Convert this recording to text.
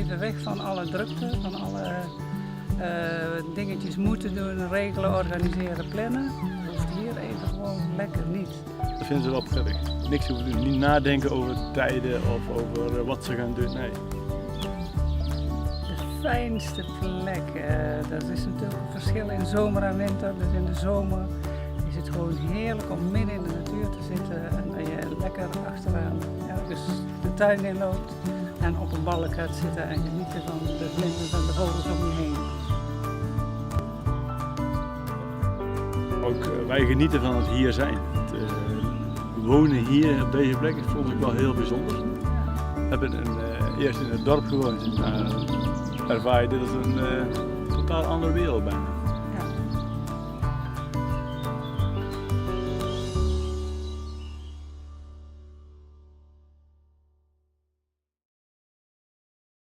even weg van alle drukte, van alle dingetjes moeten doen, regelen, organiseren, plannen. Dat hoeft hier even gewoon lekker niet. Dat vinden ze wel prettig. Niks hoeven doen, niet nadenken over tijden of over wat ze gaan doen, nee. De fijnste plek, dat is natuurlijk een verschil in zomer en winter. Dus in de zomer is het gewoon heerlijk om midden in de natuur te zitten en dat je lekker achteraan dus de tuin inloopt en op een balk gaat zitten en genieten van de vlinders en de vogels om je heen. Ook wij genieten van het hier zijn. Het wonen hier op deze plek vond ik wel heel bijzonder. We hebben eerst in het dorp gewoond, maar ervaar je dit als een totaal andere wereld bijna.